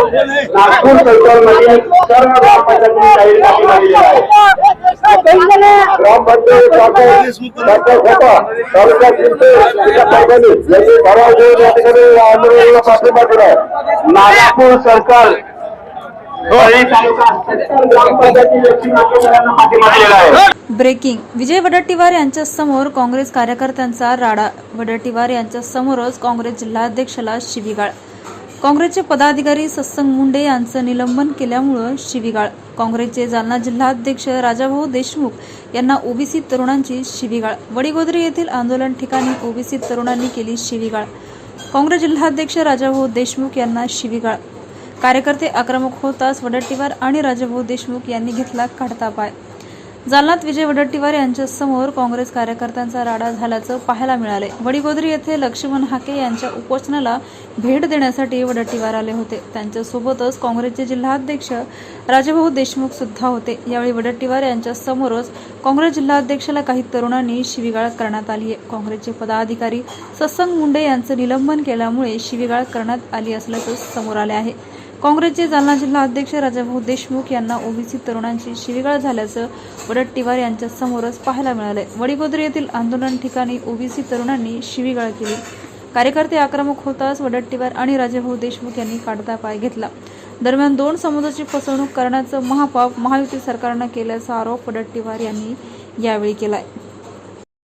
नागपूर सरकारमध्ये सर्व ग्रामपंचायतींनी जाहीरनामे दिलेले आहे। ग्रामपंचायत तालुका चिंचोली यांनी भराव देऊन या ठिकाणी आंदोलनाला पाठिंबा दिला। नागपूर सरकार ब्रेकिंग विजय वडेट्टीवार यांच्या समोर काँग्रेस कार्यकर्त्यांचा राडा। वडेट्टीवार यांच्या समोरच काँग्रेस जिल्हाध्यक्षाला शिवीगाळ। काँग्रेसचे पदाधिकारी सत्संग मुंडे यांचं निलंबन केल्यामुळे शिवीगाळ। काँग्रेसचे जालना जिल्हाध्यक्ष राजाभाऊ देशमुख यांना ओबीसी तरुणांची शिवीगाळ। वडीगोद्री येथील आंदोलन ठिकाणी ओबीसी तरुणांनी केली शिवीगाळ। काँग्रेस जिल्हाध्यक्ष राजाभाऊ देशमुख यांना शिवीगाळ। कार्यकर्ते आक्रमक होताच वडेट्टीवार आणि राजाभाऊ देशमुख यांनी घेतला काढता पाय। जालन्यात विजय वडेट्टीवार यांच्या समोर काँग्रेस कार्यकर्त्यांचा राडा झाल्याचं पाहायला मिळाले। वडीगोद्री येथे लक्ष्मण हाके यांच्या उपोषणाला भेट देण्यासाठी वडेट्टीवार आले होते। त्यांच्यासोबतच काँग्रेसचे जिल्हाध्यक्ष राजाभाऊ देशमुख सुद्धा होते। यावेळी वडेट्टीवार यांच्या समोरच काँग्रेस जिल्हाध्यक्षाला काही तरुणांनी शिवीगाळ करण्यात आली आहे। काँग्रेसचे पदाधिकारी सत्संग मुंडे यांचं निलंबन केल्यामुळे शिवीगाळ करण्यात आली असल्याचं समोर आले आहे। काँग्रेसचे जालना जिल्हाध्यक्ष राजाभाऊ देशमुख यांना ओबीसी तरुणांची शिवीगाळ झाल्याचं वडेट्टीवार यांच्या समोरच पाहायला मिळाले। वडीगोद्री येथील आंदोलन ठिकाणी ओबीसी तरुणांनी शिवीगाळ केली। कार्यकर्ते आक्रमक होताच वडेट्टीवार आणि राजाभाऊ देशमुख यांनी काढता पाय घेतला। दरम्यान दोन समाजाची फसवणूक करण्याचं महापाप महायुती सरकारनं केल्याचा आरोप वडेट्टीवार यांनी यावेळी केलाय।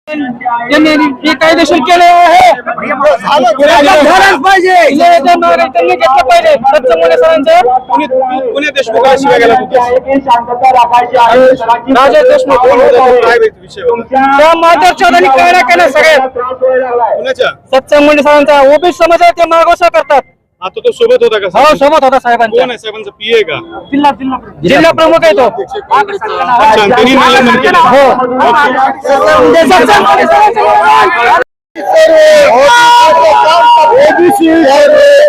त्यांनी कायदेशीर केले आहे झालंच पाहिजे त्यांनी घेतलं पाहिजे। पुणे देशमुख शिवाय गेला राजा देशमुख त्या माधवचौधरी काय नाही केलं सगळ्यात पुण्याच्या सत्संग मुंडे साहेबांचा ओबीसी समाज आहे ते मागोसा करतात। आता तो सोबत होता का? हो सोबत होता साहेबांच्या। कोण आहे साहेबांचा पीए का? जिल्हा प्रमुख आहे तो। अच्छा, त्यांनी निलंबन केलं।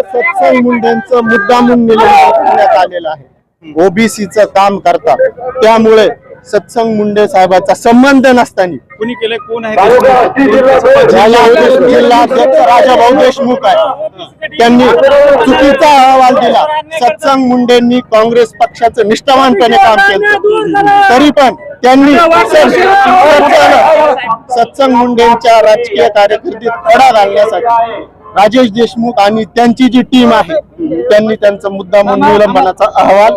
सत्संग मुंडेंचं मुद्दामून निलंबन करण्यात आलेलं आहे। ओबीसीचं काम करतात त्यामुळे सत्संग मुंडे साहेबांचा संबंध नसताना कोणी केलंय? कोण आहे? जिल्हाध्यक्ष राजाभाऊ देशमुख आहे। त्यांनी चुकीचा अहवाल दिला। सत्संग मुंडेंनी काँग्रेस पक्षाचं निष्ठावानपणे काम केलं तरी पण त्यांनी सत्संग मुंडेंच्या राजकीय कारकिर्दीत खडा घालण्यासाठी राजेश देशमुख आणि त्यांची जी टीम आहे त्यांनी त्यांचा मुद्दामून निलंबनाचा अहवाल